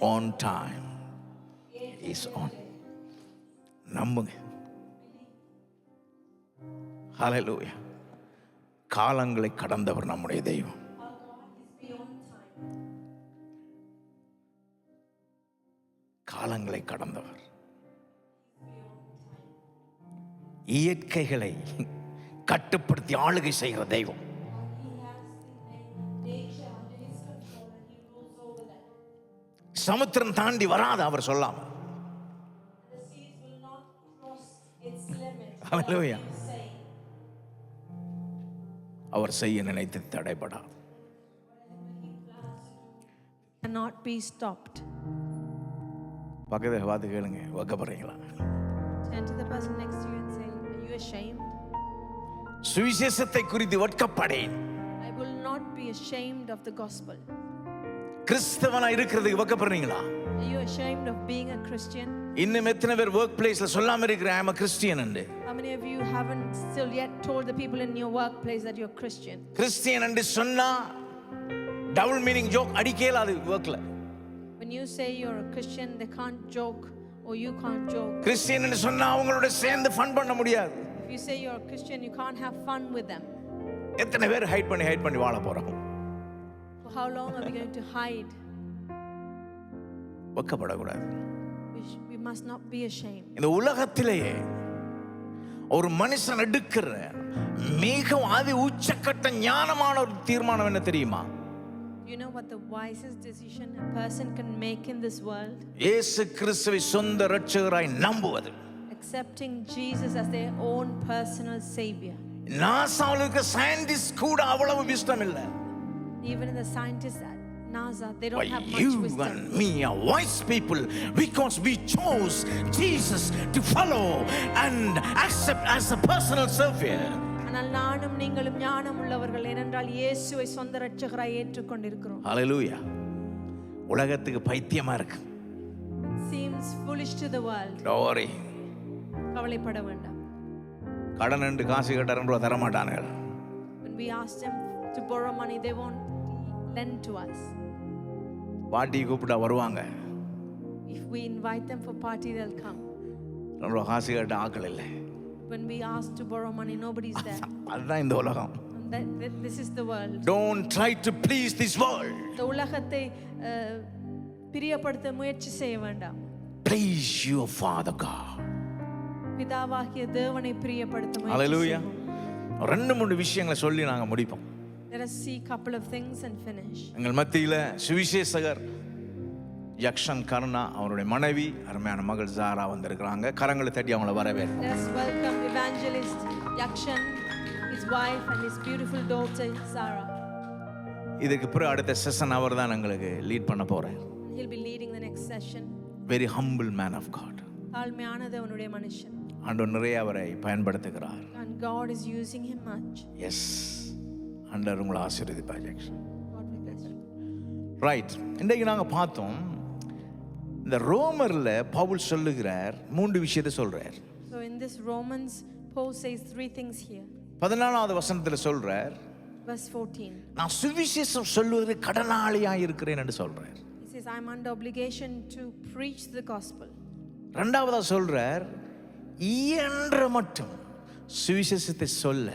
on time is on. நம்புங்க. ஹல்லேலூயா. காலங்களை கடந்தவர் நம்முடைய தெய்வம். காலங்களை கடந்தவர். இயற்கைகளை கட்டுப்படுத்தி ஆளுகை செய்கிற தெய்வம். சமுத்திரம் தாண்டி வராது அவர் சொல்லாம. ஹல்லேலூயா. அவர் செய்ய நினைத்து தடைபடாது. cannot be stopped. பக்கத்துல வாத்து கேளுங்க, வெட்கப்படுறீங்களா? Turn to the person next to you and say, are you ashamed? சுவிசேஷத்தை குறித்து வெட்கப்படேன். I will not be ashamed of the gospel. கிறிஸ்தவனா இருக்கிறதுக்கு வெட்கப்படுறீங்களா? Are you ashamed of being a Christian? இன்னும் எத்தனை பேர் வொர்க் பிளேஸ்ல சொல்லாம இருக்கிறேன் I am a Christian என்று? How many of you haven't still yet told the people in your workplace that you're Christian? Christian என்று சொன்னா டபுள் மீனிங் ஜோக் அடிக்கல அது வொர்க்ல. When you say you're a Christian, they can't joke or you can't joke. Christian என்று சொன்னா அவங்களோட சேர்ந்து fun பண்ண முடியாது. If you say you're a Christian, you can't have fun with them. எத்தனை பேர் ஹைட் பண்ணி வாழ போறோம்? For how long are we going to hide? வெட்கப்படக்கூடாது. We must not be ashamed. இந்த உலகத்திலேயே ஒரு மனுஷன் எடுக்கிற மிக அதி உச்சக்கட்ட ஞானமான ஒரு தீர்மானம் என்ன தெரியுமா? You know what the wisest decision a person can make in this world? இயேசு கிறிஸ்துவை சொந்த இரட்சகராய் நம்புவது. Accepting Jesus as their own personal savior. நாசாவுக்கு சயின்டிஸ்ட் கூட அவ்வளவு wisdom இல்ல. Even in the scientists at NASA, they don't have much You wisdom. and me are wise people because we chose Jesus to follow and accept as a personal savior. ஆனால் நானும் நீங்களும் ஞானம் உள்ளவர்கள் ஏனென்றால் இயேசுவை சொந்த இரட்சகராய் ஏற்றுக்கொண்டிருக்கிறோம். Hallelujah. உலகத்துக்கு பைத்தியமா இருக்கு. Seems foolish to the world. Don't worry. கவலைப்பட வேண்டாம். கடன் என்று காசு கேட்டாரன்றோ தர மாட்டார்கள். When we ask them to borrow money, they won't lend to us. பாட்டி கூப்பிட்டா வருவாங்க. If we invite them for party, they'll come. ரொம்ப காசு கேட்ட ஆட்கள் இல்லை. When we ask to borrow money, nobody's there. அதுதான் இந்த உலகம். This is the world. Don't try to please this world. இந்த உலகத்தை பிரியப்படுத்த முயற்சி செய்ய வேண்டாம். Please your Father God. பிதாவாகிய தேவனை பிரியப்படுத்த முயற்சி Hallelujah. செய்வோம். ரெண்டு மூணு விஷயங்களை சொல்லி நாங்க முடிப்போம். Let us see a couple of things and finish. எங்கள் மத்தியில சுவிசேஷகர் யக்ஷன் கருணா அவருடைய மனைவி அருமையான மகள் ஜாரா வந்திருக்கிறாங்க. கரங்களை தட்டி அவங்கள வரவேற்போம். Let us welcome evangelist Yakshan, his wife and his beautiful daughter Sarah. இதுக்கு பிறகு அடுத்த செஷன் அவர் தான் எங்களுக்கு லீட் பண்ண போறார். He'll be leading the next session. Very humble man of God. தாழ்மையான தேவனுடைய மனுஷன். ஆண்டவர் நிறைய அவரை பயன்படுத்துகிறார். And God is using him much. Yes. ஆண்டவர் உங்களை ஆசீர்வதிப்பார் யக்ஷன். God will bless you. Right. இன்றைக்கு நாங்க பார்த்தோம் இந்த ரோமர்ல பவுல் சொல்லுகிறார் மூன்று விஷயத்தை சொல்றார். So in this Romans, Paul says three things here. 14வது வசனத்துல சொல்றார், Verse 14. நான் சுவிசேஷம் சொல்லுவதற்கு கடனாளியா இருக்கிறேன் என்று சொல்றார். He says, I'm under obligation to preach the gospel. இரண்டாவதா சொல்றார், இயன்ற மட்டும் சுவிசேஷத்தை சொல்ல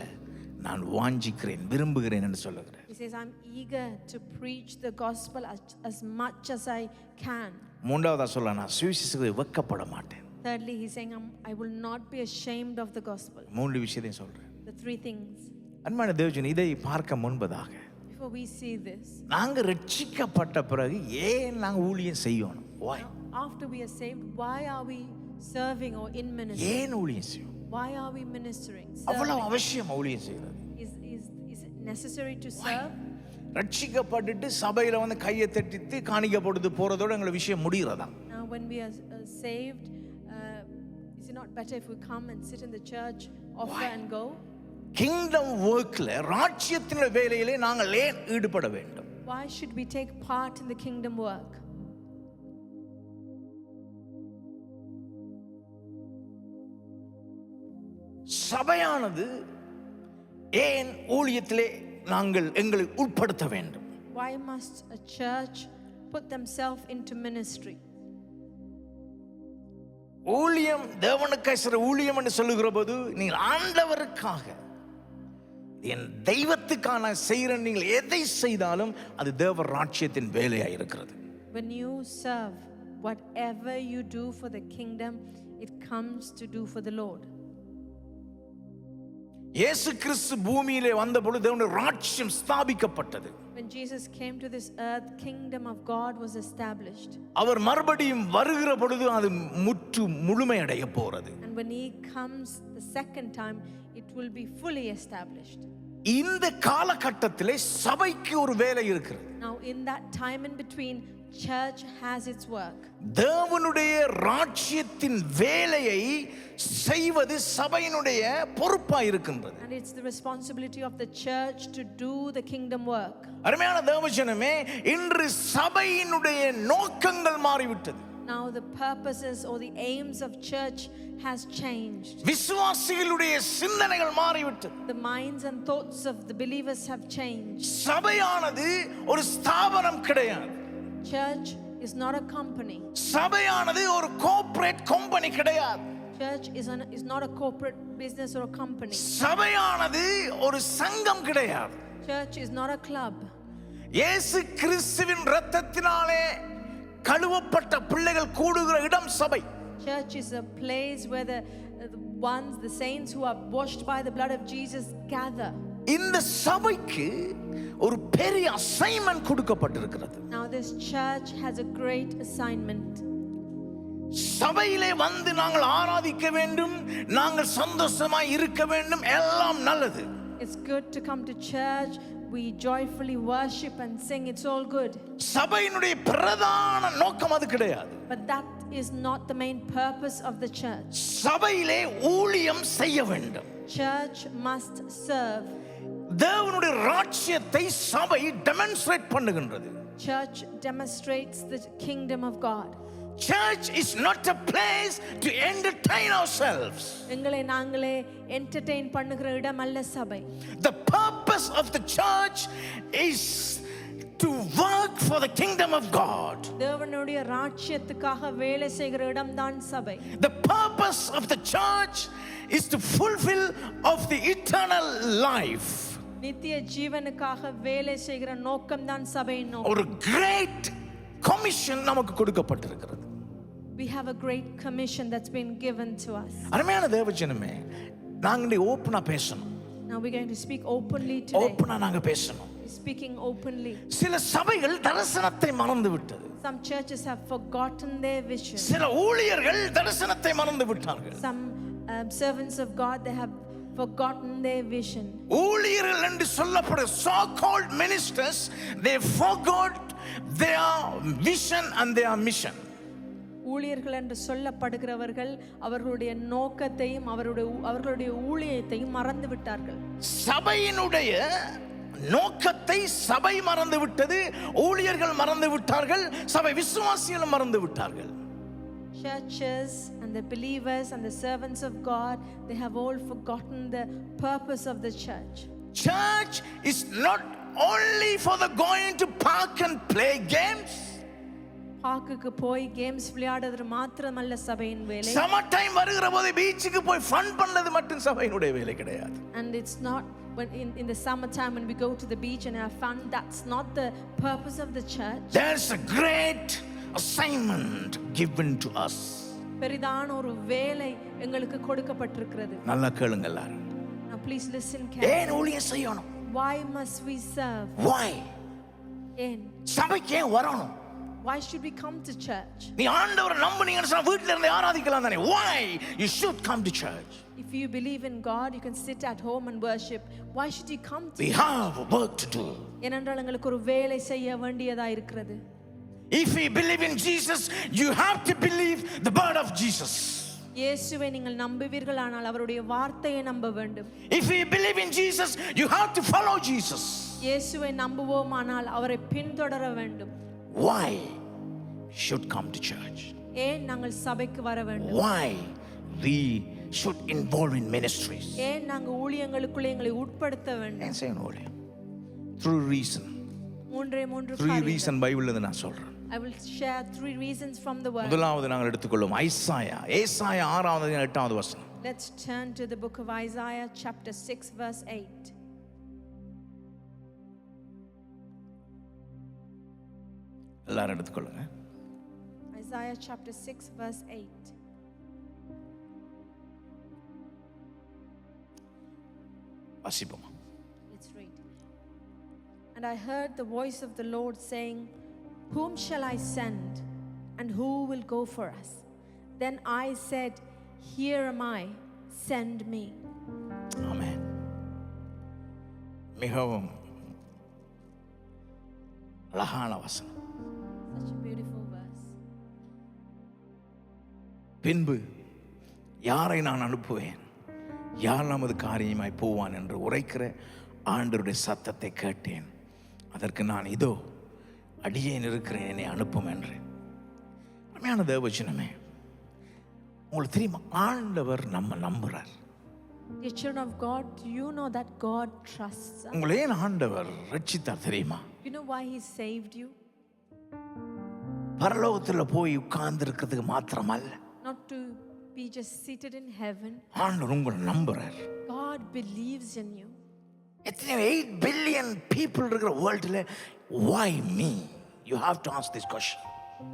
நான் வாஞ்சிக்கிறேன் விரும்புகிறேன் என்று சொல்லுகிறார். He says, I'm eager to preach the gospel as much as I can. மூன்றாவதா சொல்ல நான் சுவிசேஷத்தை வெட்கப்பட மாட்டேன். Thirdly, he's saying, I will not be ashamed of the gospel. மூன்று விஷயத்தையும் சொல்றேன். The three things. அன்பான தேவஜன், இதை பார்க்க முன்பதாக Before we see this, நாங்க ரட்சிக்கப்பட்ட பிறகு ஏன் நாங்க ஊழியம் செய்யணும்? Why? after we are saved, why are we serving or in ministry? ஏன் ஊழியம் செய்யணும்? Why are we ministering? அவ்வளவு அவசியம் ஊழியம் செய்யறது. Is it necessary to serve? ரட்சிக்கப்பட்டுட்டு சபையில வந்து கையை தட்டித்து காணிக்க போடுது போறதோட எங்க விஷயம் முடிகிறதா? Now when we are saved, is it not better if we come and sit in the church, offer and go? Kingdom வொர்க்ல ராஜ்யத்தின் வேலையிலே நாங்கள் ஏன் ஈடுபட வேண்டும்? Why should we take part in the kingdom work? சபையானது ஏன் ஊழியத்திலே நாங்கள் எங்களை உட்படுத்த வேண்டும்? Why must a church put themselves into ministry. ஊழியம் தேவனுக்காய் செய்கிற ஊழியம் என்று சொல்லுகிற போது நீங்கள் ஆண்டவருக்காக என் தெய்வத்துக்கான செய்கிற நீங்கள் எதை செய்தாலும் அது தேவ ராஜ்யத்தின் வேலையாக இருக்கிறது. When you serve, whatever you do for the kingdom, it comes to do for the Lord. இயேசு கிறிஸ்து பூமியிலே வந்த பொழுது தேவனுடைய ராஜ்யம் ஸ்தாபிக்கப்பட்டது. When Jesus came to this earth, kingdom of God was established. அவர் மறுபடியும் வருகிற பொழுது அது முழுமை அடைய போறது. And when he comes the second time, it will be fully established. இந்த காலகட்டத்திலே சபைக்கு ஒரு வேலை இருக்கிறது. Now in that time in between, church has its work. தேவனுடைய ராஜ்யத்தின் வேலையை செய்வது சபையினுடைய பொறுப்பாய் இருக்கின்றது. And it's the responsibility of the church to do the kingdom work. அருமையான தேவஜனமே, இன்று சபையினுடைய நோக்கங்கள் மாறிவிட்டது. Now the purposes or the aims of church has changed. விசுவாசிகளுடைய சிந்தனைகள் மாறிவிட்டது. The minds and thoughts of the believers have changed. சபையானது ஒரு ஸ்தாபனம் கிடையாது. Church is not a company. சபையானது ஒரு corporate company கிடையாது. Church is not a corporate business or a company. சபையானது ஒரு சங்கம் கிடையாது. Church is not a club. இயேசு கிறிஸ்துவின் இரத்தத்தினாலே கழுவப்பட்ட பிள்ளைகள் கூடுகிற இடம் சபை. Church is a place where the saints who are washed by the blood of Jesus gather. இந்த சபைக்கு ஒரு பெரிய அசைன்மென்ட் கொடுக்கப்பட்டிருக்கிறது. Now this church has a great assignment. சபையிலே வந்து நாங்கள் ஆராதிக்க வேண்டும், நாங்கள் சந்தோஷமாய் இருக்க வேண்டும், எல்லாம் நல்லது. It's good to come to church, we joyfully worship and sing, it's all good. சபையினுடைய பிரதான நோக்கம் அது கிடையாது. But that is not the main purpose of the church. சபையிலே ஊழியம் செய்ய வேண்டும். Church must serve. தேவனுடைய ராஜ்யத்தை சபை demonstrate பண்ணுகின்றது. Church demonstrates the kingdom of God. Church is not a place to entertain ourselves. எங்களை நாங்களே entertain பண்ணுகிற இடம் அல்ல சபை. The purpose of the church is to work for the kingdom of God. தேவனுடைய ராஜ்யத்துக்காக வேலை செய்கிற இடம் தான் சபை. The purpose of the church is to fulfill of the eternal life. நித்திய ஜீவனுக்காக வேலை செய்கிற நோக்கம் தான் சபையின் நோக்கம். ஒரு great commission நமக்கு கொடுக்கப்பட்டிருக்கிறது. We have a great commission that's been given to us. அருமையான தேவஜனமே, நாங்க ஓபனா பேசணும். Now we're going to speak openly today. ஓபனா நாங்க பேசணும். Speaking openly. சில சபைகள் தரிசனத்தை மறந்து விட்டது. Some churches have forgotten their vision. சில ஊழியர்கள் தரிசனத்தை மறந்து விட்டார்கள். Some servants of God, they have forgotten their vision. ஊழியர்கள் என்று சொல்லப்படும் so called ministers, they forgot their vision and their mission. ஊழியர்கள் என்று சொல்லப்படுகிறவர்கள் அவர்களுடைய நோக்கத்தையும் அவர்களுடைய ஊழியத்தையும் மறந்து விட்டார்கள். சபையினுடைய நோக்கத்தை சபை மறந்து விட்டது, ஊழியர்கள் மறந்து விட்டார்கள், சபை விசுவாசிகள் மறந்து விட்டார்கள். Churches and the believers and the servants of God, they have all forgotten the purpose of the church. Church is not only for the going to park and play games. பார்க்குக்கு போய் கேம்ஸ் விளையாடுறது மாத்திரமல்ல சபையின் வேலை. Summer time வருகிற போது பீச்சுக்கு போய் ஃபன் பண்ணது மட்டும் சபையினுடைய வேலை கிடையாது. And it's not when in the summer time when we go to the beach and have fun, that's not the purpose of the church. There's a great assignment given to us. பெரிதான ஒரு வேலை எங்களுக்கு கொடுக்கப்பட்டிருக்கிறது. நல்லா கேளுங்க எல்லாரும். Now please listen carefully. ஏன் ஊழியம் செய்யணும்? Why must we serve? Why? ஏன் சபைக்கு ஏன் வரணும்? Why should we come to church? நீ ஆண்டவரை நம்புனீங்கன்னு சொன்னா வீட்ல இருந்து ஆராதிக்கலாம் தானே. Why you should come to church? If you believe in God, you can sit at home and worship. Why should you come to We church? have work to do. ஏனென்றால் எங்களுக்கு ஒரு வேலை செய்ய வேண்டியதா இருக்கிறது. If we believe in Jesus, you have to believe the word of Jesus. இயேசுவை நீங்கள் நம்புவீர்களானால் அவருடைய வார்த்தையை நம்ப வேண்டும். If we believe in Jesus, you have to follow Jesus. இயேசுவை நம்புவோமானால் அவரை பின்தொடர வேண்டும். Why should come to church? ஏன் நாங்கள் சபைக்கு வர வேண்டும்? Why we should involve in ministries? ஏன் நாங்கள் ஊழியங்களுக்குள்ளே எங்களை உட்படுத்த வேண்டும்? ஏன் செய்யணும் ஊழியம்? Through reason. மூன்று Through reason பைபிள்ல இருந்து நான் சொல்றேன். I will share 3 reasons from the word. முதலாவது நாங்கள் எடுத்துக்கொள்வோம் ஏசாயா 6வது 8வது வசனம். Let's turn to the book of Isaiah chapter 6 verse 8. எல்லாரும் எடுத்துக்கொள்ளுங்க. Isaiah chapter 6 verse 8. வாசிப்போம். Let's read. And I heard the voice of the Lord saying, whom shall I send, and who will go for us? Then I said, here am I, send me. ஆமென். மிகவும் அழகான வசனம். Such a beautiful verse. பின்பு யாரை நான் அனுப்புவேன், யார் நமது காரியமாய் போவான் என்று உரைக்கிற ஆண்டவருடைய சத்தத்தை கேட்டேன். அதற்கு நான் இதோ அடியேன் இருக்கிறேன், என்னை அனுப்பும் என்றேன். உண்மையான தேவஜனமே, உங்களுக்கு தெரியுமா, ஆண்டவர் நம்ம நம்புறார். Dear children of God, do you know that God trusts us? உங்களை ஏன் ஆண்டவர் ரட்சித்தார் தெரியுமா? You know why He saved you? பரலோகத்தில் போய் உட்கார்ந்து இருக்கிறதுக்கு மாத்திரமல்ல, Not to be just seated in heaven. ஆண்டவர் உங்களை நம்புறார். God believes in you. எத்தனை 8 பில்லியன் பீப்புள் இருக்கிற வேர்ல்டில் why me? You have to ask this question.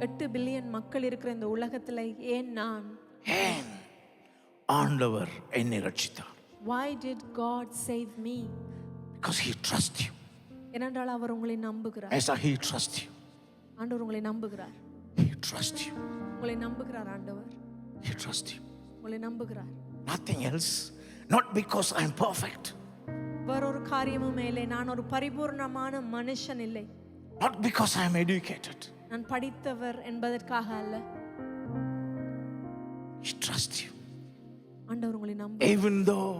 8 billion மக்கள் இருக்கிற இந்த உலகத்துல ஏன் நான்? ஏன் ஆண்டவர் என்னை ரட்சித்தார்? Why did God save me? Because he trusts you. ஏனென்றால் அவர் உங்களை நம்புகிறார். Yes, he trusts you. ஆண்டவர் உங்களை நம்புகிறார். He trusts you. உங்களை நம்புகிறார் ஆண்டவர். He trusts you. உங்களை நம்புகிறார். Nothing else. Not because I'm perfect. வேறொரு காரியமும் இல்லை. நான் ஒரு பரிபூர்ணமான மனுஷன் இல்லை. Not because I'm educated. நான் படித்தவர் என்பதற்காக அல்ல. He trusts you. ஆண்டவர் உங்களை நம்புகிறார். Even though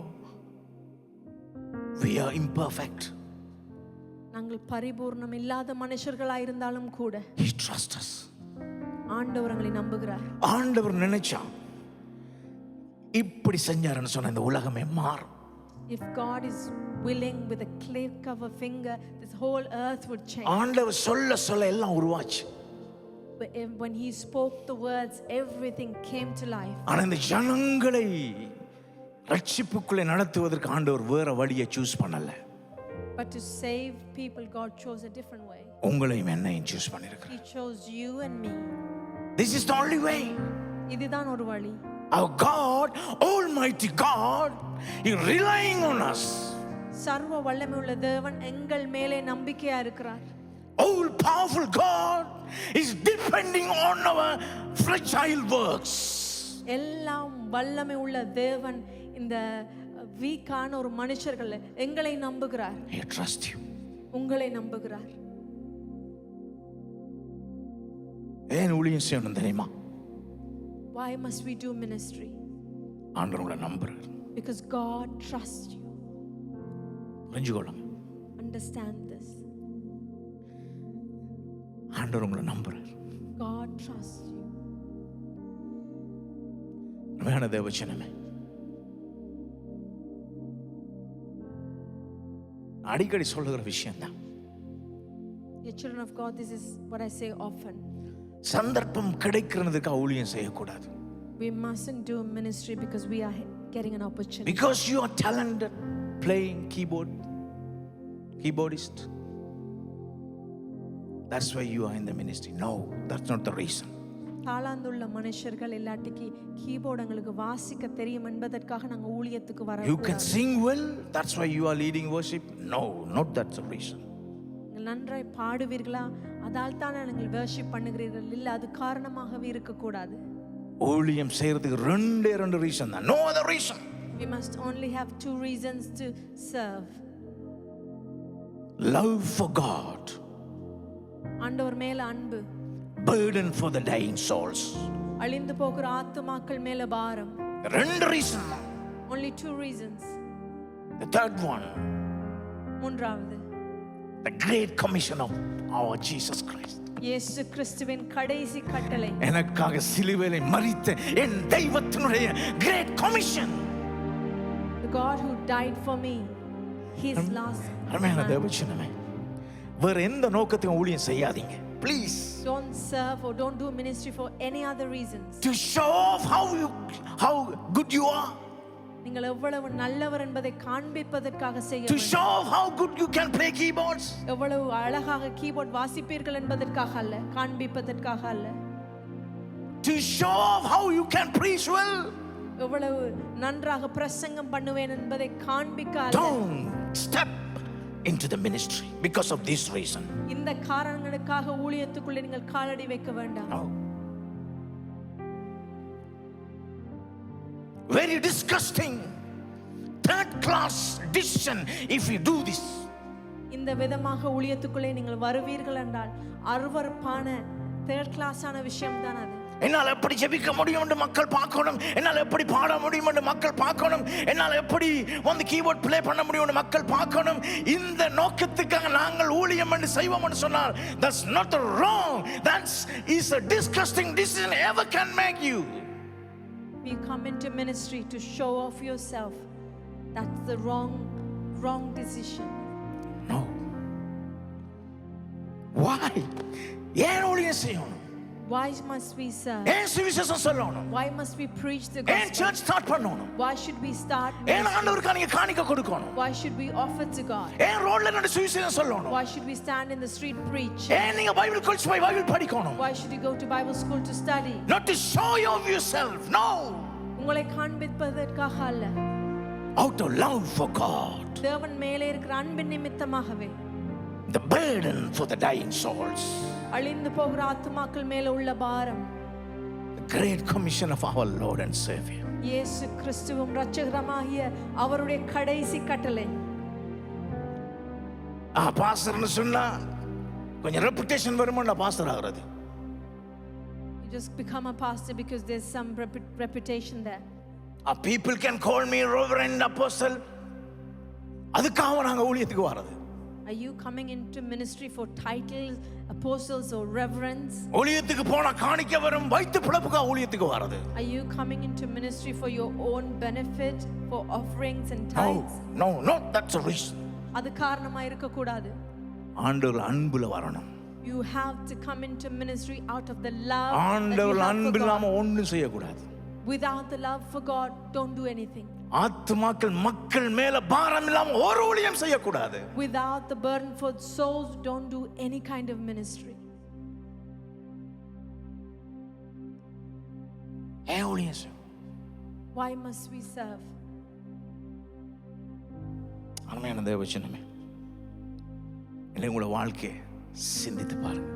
we are imperfect, நாங்கள் பரிபூர்ணம் இல்லாத மனுஷர்களாய் இருந்தாலும் கூட he trusts us. ஆண்டவர் உங்களை நம்புகிறார். ஆண்டவர் நினைச்சா இப்படி செஞ்சாருன்னு சொன்ன இந்த உலகமே மாறும். If God is willing, with a click of a finger, this whole earth would change. ஆண்டவர் சொல்ல சொல்ல எல்லாம் உருவாச்சு. When He spoke the words, everything came to life. ஆனா இந்த ஜனங்களை ரட்சிப்புக்குள்ளே நடத்துவதற்கு ஆண்டவர் வேற வழியை சூஸ் பண்ணல. But to save people, God chose a different way. உங்களையும் என்னையும் choose பண்ணிருக்கிறார். He chose you and me. This is the only way. இதுதான் ஒரு வழி. Our God, Almighty God, is relying on us. சர்வ வல்லமையுள்ள தேவன் எங்கள் மேலே நம்பிக்கையா இருக்கிறார். All powerful God is depending on our fragile works. எல்லாம் வல்லமை உள்ள தேவன் இந்த வீக்கான ஒரு மனுஷர்கள் எங்களை நம்புகிறார். He trusts you. உங்களை நம்புகிறார். ஏன் ஊழியம் செய்யணும் தெரியுமா? Why must we do ministry? ஆண்டவர் உங்களை நம்புறார். Because God trusts you. புரிஞ்சுக்கொள்ளுங்க. Understand this. ஆண்டவர் உங்களை நம்புறார். God trusts you. உண்மையான தேவச்சனமே, அடிக்கடி சொல்லுகிற விஷயம் தான். Dear children of God, this is what I say often. சந்தர்ப்பம் கிடைக்கிறதுக்கு ஊழியம் செய்யக்கூடாது. We mustn't do ministry because we are getting an opportunity. Because you are talented playing keyboardist. That's why you are in the ministry. No, that's not the reason. தாளாந்துள்ள மனுஷர்கள் இல்லாட்டிக்கு keyboard எங்களுக்கு வாசிக்க தெரியும் என்பதற்காக நாங்க ஊழியத்துக்கு வர You can sing well, that's why you are leading worship. No, not that's the reason. நீங்கள் நன்றாய் பாடுவீர்களா, அதால் தான் நீங்கள் worship பண்ணுகிறீர்கள், இல்ல அது காரணமாகவே இருக்க கூடாது. ஊழியம் செய்யறதுக்கு ரெண்டு ரீசன் தான். No other reason. We must only have 2 reasons to serve. Love for God. ஆண்டவர் மேல அன்பு. Burden for the dying souls. அழிந்து போகிற ஆத்துமாக்கள் மேல பாரம். ரெண்டு reason. Only 2 reasons. The third one, மூன்றாவது, the great commission of our Jesus Christ. இயேசு கிறிஸ்துவின் கடைசி கட்டளை. எனக்காக சிலுவையிலே மரித்த என் தெய்வத்தினுடைய great commission. The God who died for me, His last. அருமையான தேவச்சனமே, வேற எந்த நோக்கத்துக்கும் ஊழியம் செய்யாதீங்க. please. Don't serve or don't do ministry for any other reasons. To show off how good you are. நீங்கள் எவ்வளவு நல்லவர் என்பதை காண்பிப்பதற்காக செய்ய To வேண்டும். show off how good you can play keyboards. எவ்வளவு அழகாக கீபோர்ட் வாசிப்பீர்கள் என்பதற்காக அல்ல, காண்பிப்பதற்காக அல்ல. To show off how you can preach well. எவ்வளவு நன்றாக பிரசங்கம் பண்ணுவேன் என்பதை காண்பிக்க அல்ல. Don't step into the ministry because of this reason. இந்த காரணங்களுக்காக ஊழியத்துக்குள்ளே நீங்கள் காலடி வைக்க வேண்டாம். No. Very disgusting, third class decision if you do this. இந்த விதமாக ஊழியத்துக்குள்ளே நீங்கள் வருவீர்கள் என்றால் அருவருப்பான தேர்ட் கிளாஸான விஷயம் தான் அது. என்னால் எப்படி ஜெபிக்க முடியும் என்று மக்கள் பார்க்கணும், என்னால் எப்படி பாட முடியும் என்று மக்கள் பார்க்கணும், என்னால் எப்படி வந்து கீபோர்ட் ப்ளே பண்ண முடியும் என்று மக்கள் பார்க்கணும். இந்த நோக்கத்துக்காக நாங்கள் ஊழியம் என்று செய்வோம் என்று சொன்னால் that's not wrong, that is a disgusting decision ever can make you. You come into ministry to show off yourself. That's the wrong decision. No. Why? ஏன் ஊழியம் செய்யணும்? Why must we serve? ஏன் சுவிசேஷம் சொல்லணும்? Why must we preach the ஏன் gospel? Search start பண்ணணும்? Why should we start ஏன் ministry? ஆண்டவருக்கு நீங்க காணிக்கை கொடுக்கணும்? Why should we offer to God? ஏன் ரோட்ல நின்னு சுவிசேஷம் சொல்லணும்? Why should we stand in the street preach? ஏன் நீங்க பைபிள் காலேஜ் போய் பைபிள் படிக்கணும்? Why should you go to Bible school to study? Not to show you of yourself, no. உங்களை காண்பிப்பதற்காக அல்ல, Out of love for God, தேவன் மேலே இருக்கிற அன்பின் நிமித்தமாகவே, the burden for the dying souls, அழிந்து போகிற ஆத்துமாக்கள் மேல உள்ள பாரம், the great commission of our Lord and Savior. இயேசு கிறிஸ்துவும் இரட்சகருமாகிய அவருடைய கடைசி கட்டளை. பாஸ்டர்னு சொன்னா கொஞ்சம் ரெputation வருமானா பாஸ்டர் ஆகிறது. You just become a pastor because there's some reputation there. People can call me reverend apostle. அதுக்காக நாங்க ஊழியத்துக்கு வரது. Are you coming into ministry for titles, apostles or reverends? ஊழியத்துக்கு போனா காணிக்க வரும் வயித்து பிளப்புக்காக ஊழியத்துக்கு வரது. Are you coming into ministry for your own benefit, for offerings and tithes? No, that's a reason. அது காரணமா இருக்க கூடாது. ஆண்டவர் அன்புல வரணும். You have to come into ministry out of the love that you ஆண்டவர் have அன்பு for இல்லாம God. ஒண்ணும் செய்ய கூடாது. Without the love for God, don't do anything. ஆத்துமாக்கள் மக்கள் மேல பாரம் இல்லாம ஒரு ஊழியம் செய்ய கூடாது. Without the burden for souls, don't do any kind of ministry. ஏன் ஊழியம் செய்ய? Why must we serve? அருமையான தேவவசனமே, இல்லை உங்களோட வாழ்க்கையை சிந்தித்து பாருங்க.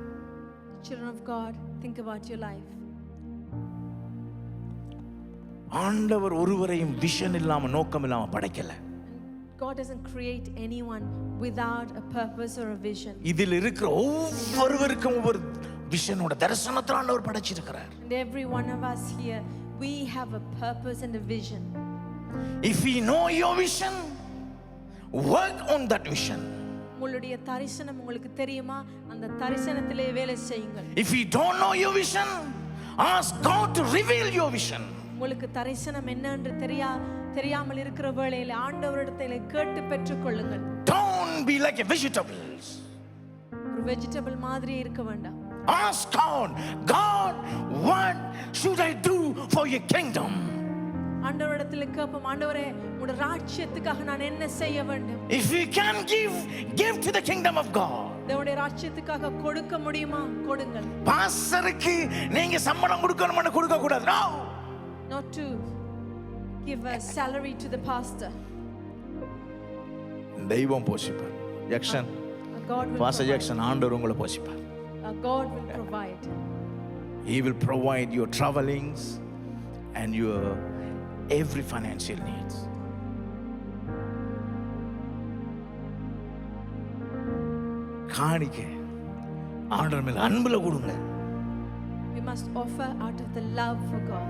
Children of God, think about your life. ஆண்டவர் ஒருவரையும் விஷன் இல்லாம நோக்கம் இல்லாம படைக்கல. God doesn't create anyone without a purpose or a vision. இதில் இருக்கிற ஒவ்வொருவருக்கும் ஒவ்வொரு விஷனோட தரிசனத்தை ஆண்டவர் படைச்சிருக்கிறார். And every one of us here, we have a purpose and a vision. If we know your vision, work on that vision. உங்களுடைய தரிசனம் உங்களுக்கு தெரியுமா? அந்த தரிசனத்திலே வேலை செய்யுங்கள். If you don't know your vision, ask God to reveal your vision. உங்களுக்கு தரிசனம் என்ன என்று தெரியாமல் இருக்கிற வேளையிலே ஆண்டவரிடத்திலே கேட்டு பெற்றுக்கொள்ளுங்கள். Don't be like a vegetables. ஒரு வெஜிடபிள் மாதிரி இருக்க வேண்டாம். Ask God, what should I do for your kingdom? ஆண்டவரிடத்திலே கேட்போம், ஆண்டவரே உம்முடைய ராஜ்யத்துக்காக நான் என்ன செய்ய வேண்டும்? If you can give to the kingdom of God. தேவனுடைய ராஜ்யத்துக்காக கொடுக்க முடியுமா? கொடுங்கள். பாஸ்டருக்கு நீங்க சம்பளம் கொடுக்கணும்னு கொடுக்க கூடாது. No. Not to give a salary to the pastor. தெய்வம் போஷிப்பார். Jackson, God will pastor provide. Jackson ஆண்டவர் உங்களை போஷிப்பார். God will provide. He will provide your travelings and your every financial needs. காணிக்கை ஆண்டவர் மேல அன்புல கொடுங்க. We must offer out of the love for God.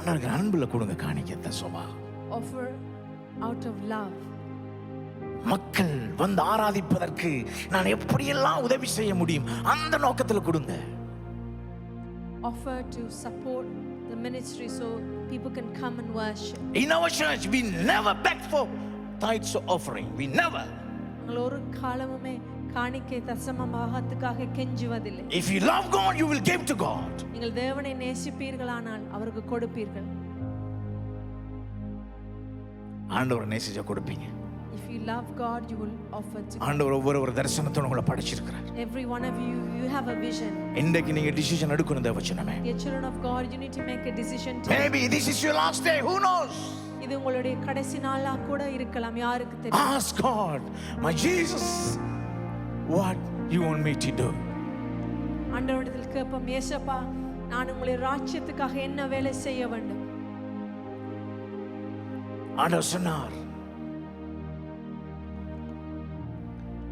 ஆண்டவருக்கு அன்புல கொடுங்க காணிக்கை sofa. Offer out of love. மக்கள் வந்து ஆராதிப்பதற்கு நான் எப்படியெல்லாம் உதவி செய்ய முடியும் அந்த நோக்கத்தில் கொடுங்க. Offer to support the ministry so people can come and worship. In our church we never beg for tithes or offering. We never. நாங்கள் ஒரு காலமுமே காணிக்கை தசமமாகத்துக்காக கெஞ்சுவதில்லை. If you love God, you will give to God. நீங்கள் தேவனை நேசிப்பீர்களானால் அவருக்கு கொடுப்பீர்கள். ஆண்டவரை நேசிச்சா கொடுப்பீங்க. If you love God, you will offer to God. ஆண்டவர் ஒவ்வொரு தரிசனத்தோட உங்களை படைச்சிருக்கிறார். Every one of you, you have a vision. இன்றைக்கு நீங்க டிசிஷன் எடுக்கணும் தேவச்சனமே. Dear children of God, you need to make a decision today. Maybe this is your last day, who knows? இது உங்களுடைய கடைசி நாளா கூட இருக்கலாம், யாருக்கு தெரியும். Ask God, my Jesus, what you want me to do? ஆண்டவரிடத்தில் கேட்போம், இயேசுப்பா, நான் உங்களுடைய ராஜ்யத்துக்காக என்ன வேலை செய்ய வேண்டும்? ஆண்டவர் சொன்னார்.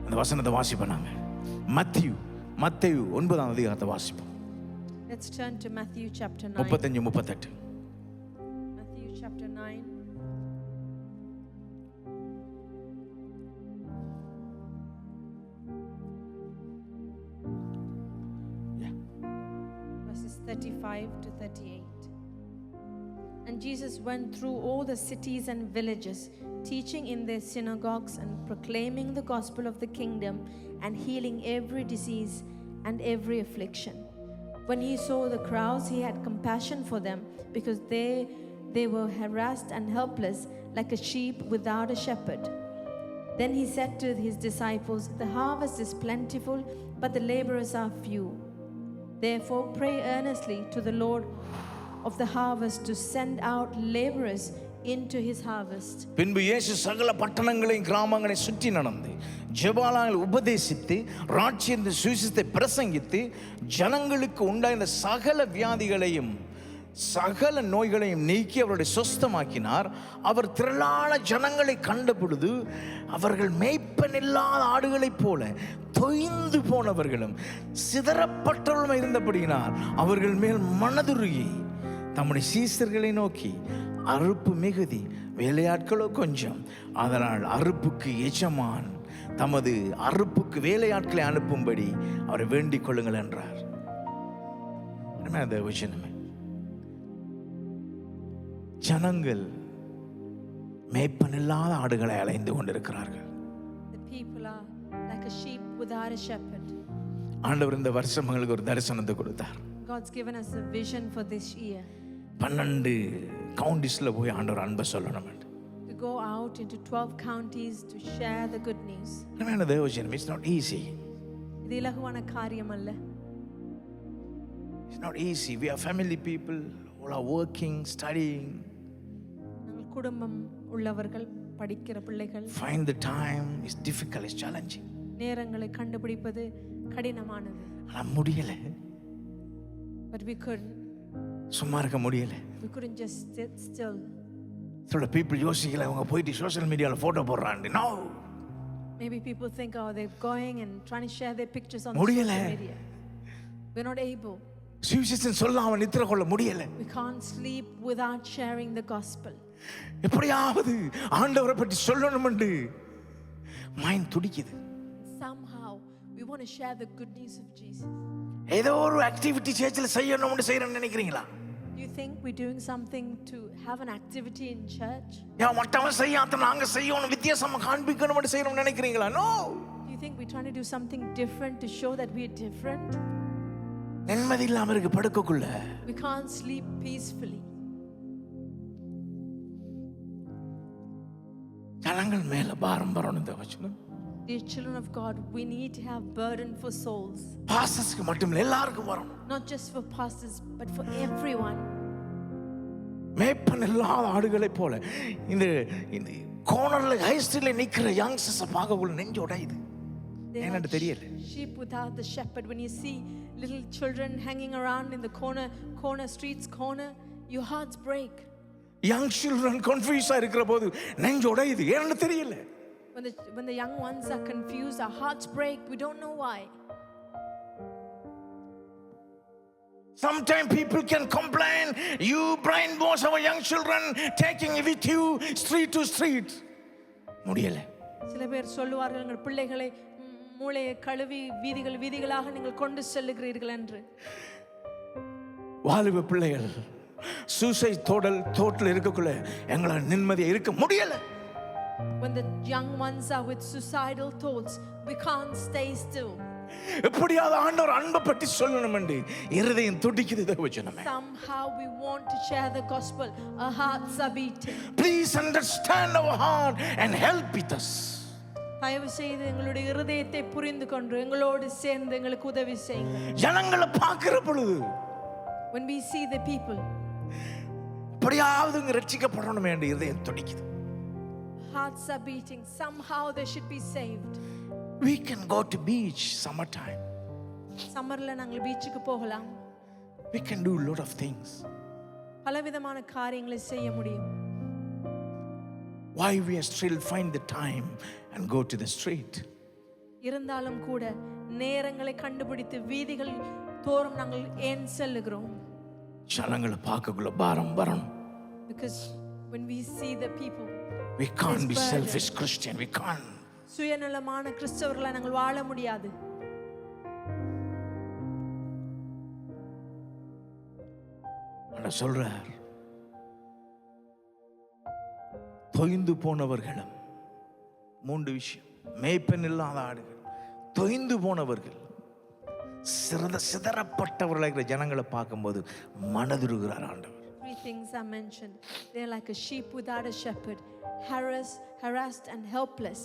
அந்த வசனத்தை வாசிப்போம் நாம. மத்தேயு 9ஆம் அதிகாரத்தை வாசிப்போம். Let's turn to Matthew chapter 9. 35-38. Matthew chapter 9. Verses 35 to 38. And Jesus went through all the cities and villages, teaching in their synagogues and proclaiming the gospel of the kingdom and healing every disease and every affliction. When he saw the crowds, he had compassion for them because they were harassed and helpless like a sheep without a shepherd. Then he said to his disciples, "The harvest is plentiful, but the laborers are few. Therefore pray earnestly to the Lord of the harvest to send out laborers into his harvest." பின்பு இயேசு சகல பட்டணங்களையும் கிராமங்களையும் சுற்றி நடந்து ஜெபாலயங்களை உபதேசித்து ராஜ்யத்தின் சுவிசேஷத்தை பிரசங்கித்து ஜனங்களுக்கு உண்டாயிருந்த சகல வியாதிகளையும் சகல நோய்களையும் நீக்கி அவருடைய சொஸ்தமாக்கினார். அவர் திரளான ஜனங்களை கண்ட பொழுது அவர்கள் மேய்ப்பன் இல்லாத ஆடுகளைப் போல தொய்ந்து போனவர்களும் சிதறப்பட்டவர்களும் இருந்தபடியினார் அவர்கள் மேல் மனதுருகி தம்முடைய சீசர்களை நோக்கி, அறுப்பு மிகுதி, வேலையாட்களோ கொஞ்சம், அதனால் அறுப்புக்கு எஜமான் தமது அறுப்புக்கு வேலையாட்களை அனுப்பும்படி அவரை வேண்டிக் கொள்ளுங்கள் என்றார். ஜனங்கள் மேய்ப்பன் இல்லாத ஆடுகளை அலைந்து கொண்டிருக்கிறார்கள். The people are like a sheep without a shepherd. ஆண்டவர் இந்த வருஷம் எங்களுக்கு ஒரு தரிசனத்தை கொடுத்தார். God's given us a vision for this year. 12 கவுண்டிஸ்ல போய் ஆண்டவர் அன்பை சொல்லணும். To go out into 12 counties to share the good news. It's not easy. இது இலகுவான காரியம் அல்ல. It's not easy. We are family people who are working, studying. நாங்கள் குடும்பம் உள்ளவர்கள், படிக்கிற பிள்ளைகள். Find the time is difficult, is challenging. நேரங்களை கண்டுபிடிப்பது கடினமானது. ஆனா முடியல. But we couldn't. சும்மா இருக்க முடியல. We couldn't just sit still. சில people யோசிக்கல, அவங்க போயிட்டு சோஷியல் மீடியால போட்டோ போடுறாங்க. No. Maybe people think, oh, they're going and trying to share their pictures on முடியல. social media. We're not able. சுவிசேஷம் சொல்லாம நித்திர கொள்ள முடியல. We can't sleep without sharing the gospel. எப்படியாவது ஆண்டவரை பற்றி சொல்லணும்னு மைண்ட் துடிக்குது. Somehow we want to share the good news of Jesus. ஏதோ ஒரு ஆக்டிவிட்டி சர்ச்சில் செய்யணும்னு செய்யறேன்னு நினைக்கிறீங்களா? Do you think we're doing something to have an activity in church? மற்றவன் செய்யாத நாங்க செய்யணும், வித்தியாசமா காண்பிக்கணும்னு செய்யணும்னு நினைக்கிறீங்களா? No. Do you think we're trying to do something different to show that we're different? நிம்மதி இல்லாம இருக்கு படுக்கக்குள்ள. We can't sleep peacefully. ஜனங்கள் மேல பாரம் வரணும் இந்த வசனம். Dear children of God, we need to have burden for souls. பாஸ்டர்ஸ்க்கு மட்டும் இல்ல, எல்லாருக்கும் வரணும். Not just for pastors, but for everyone. மேய்ப்பன் இல்லாத ஆடுகளை போல இந்த கோனர்ல ஹை ஸ்ட்ரீட்ல நிக்கிற யங்ஸ்டர்ஸ் பார்க்கக்குள்ள நெஞ்சு உடையுது. என்னன்னு தெரியல. Sheep without the shepherd. When you see little children hanging around in the corner streets, your hearts break. Young children confused இருக்கிற போது நெஞ்சு உடையுது. என்னன்னு தெரியல. When the young ones are confused, our hearts break. We don't know why. Sometimes people can complain, you brainwash our young children, taking with you street to street. முடியல. சில பேர் சொல்லுவார்கள், உங்கள் பிள்ளைகளை மூளையை கழுவி வீதிகளாக நீங்கள் கொண்டு செல்லுகிறீர்கள் என்று. வாலிப பிள்ளைகள் சூசைட் தோட்டல் இருக்கக்குள்ள எங்களால் நிம்மதியா இருக்க முடியல. When the young ones are with suicidal thoughts, we can't stay still. எப்படியாவது ஆண்டவர் அன்பை பற்றி சொல்லணும் என்று இருதயம் துடிக்குது தேவஜனமே. Somehow we want to share the gospel. Our hearts are beating. Please understand our heart and help with us. தயவு செய்து எங்களுடைய இருதயத்தை புரிந்து கொண்டு எங்களோடு சேர்ந்து எங்களுக்கு உதவி செய்யுங்க. ஜனங்களை பார்க்கிற பொழுது When we see the people, எப்படியாவது ரட்சிக்கப்படணும் என்று இருதயம் துடிக்குது. hearts are beating. Somehow they should be saved. We can go to beach summertime. சம்மர்ல நாங்கள் பீச்சுக்கு போகலாம். We can do a lot of things. பலவிதமான காரியங்களை செய்ய முடியும். Why we still find the time and go to the street? இருந்தாலும் கூட நேரங்களை கண்டுபிடித்து வீதிகள் தோறும் நாங்கள் ஏன் செல்லுகிறோம்? ஜனங்களை பார்க்கக்குள்ள பாரம் வரணும். Because when we see the people, we can't be selfish Christian. We can't. சுயநலமான கிறிஸ்தவர்களாய் நாங்கள் வாழ முடியாது. ஆனா சொல்றார், தொய்ந்து போனவர்களும், 3 விஷயம், மேய்ப்பன் இல்லாத ஆடுகள், தொய்ந்து போனவர்கள், சிதறப்பட்டவர்களாகிற ஜனங்களை பார்க்கும்போது மனதுருகிறார் ஆண்டவர். 3 things are mentioned. They are like a sheep without a shepherd, harassed and helpless.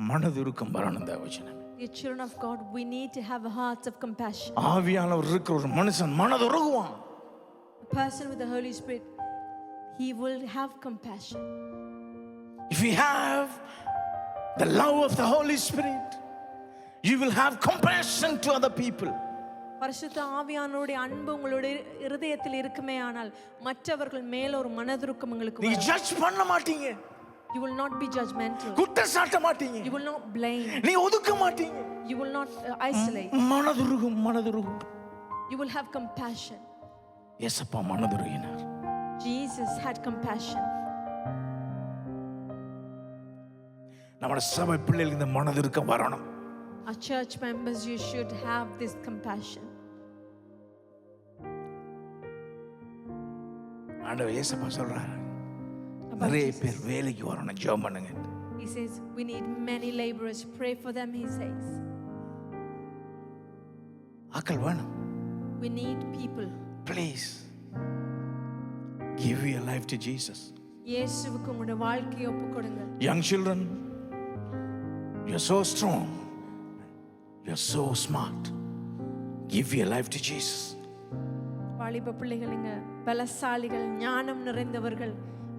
மனதுருக்கம் வரணும் தேவஜனமே. The children of God, we need to have a heart of compassion. ஆவியானவர் இருக்கிற ஒரு மனுஷன் மனதுருகுவான். A person with the Holy Spirit, he will have compassion. If you have the love of the Holy Spirit, you will have compassion to other people. பரிசுத்த ஆவியானவருடைய அன்பு உங்களுடைய இருதயத்தில் இருக்குமே ஆனால் மற்றவர்கள் மேல ஒரு மனதுருக்கம் உங்களுக்கு நீ வரும். ஜட்ஜ் பண்ண மாட்டீங்க. You will not be judgmental. குற்றம் சாட்ட மாட்டீங்க. You will not blame. நீ ஒதுக்க மாட்டீங்க. You will not isolate. மனதுருகும். You will have compassion. இயேசுப்பா மனதுருகினார். Jesus had compassion. நம்ம சபை பிள்ளைகளுக்கு இந்த மனதுருக்கம் வரணும். Our church members, you should have this compassion. ஆண்டவர் இயேசுப்பா சொல்றார், நிறைய பேர் வேலைக்கு வரணும், ஜெபம் பண்ணுங்க. He says we need many laborers, pray for them. He says ஆட்கள் வேணும். we need people. Please give your life to Jesus. இயேசுவுக்கு உங்களுடைய வாழ்க்கையை ஒப்புக்கொடுங்க. Young children, you're so strong, you're so smart. Give your life to Jesus. வாலிப பிள்ளைகள், நீங்க பலசாலிகள், ஞானம் நிறைந்தவர்கள்.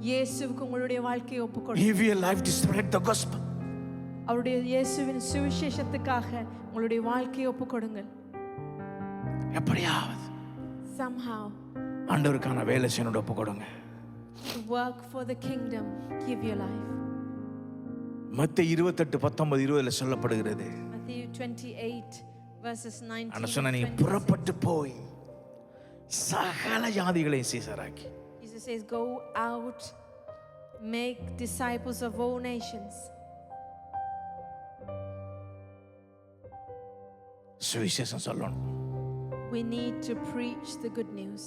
இயேசுவுக்கு உங்களுடைய வாழ்க்கையை ஒப்புக்கொடுங்க. Give your life to spread the gospel. அவருடைய இயேசுவின் சுவிசேஷத்துக்காக உங்களுடைய வாழ்க்கையை ஒப்புக்கொடுங்கள். எப்படியாவது Somehow ஆண்டவருக்கான வேலை செய்யணும், ஒப்புக்கொடுங்க. to work for the kingdom, give your life. மத்தேயு 28:19-20 சொல்லப்படுகிறது. Matthew 28 verses 19. ஆனா சொன்னா நீங்க புறப்பட்டு போய் சகல ஜாதிகளையும் சீசராக்கி. Jesus says, go out, make disciples of all nations. சுவிசேஷம் சொல்லணும். We need to preach the good news.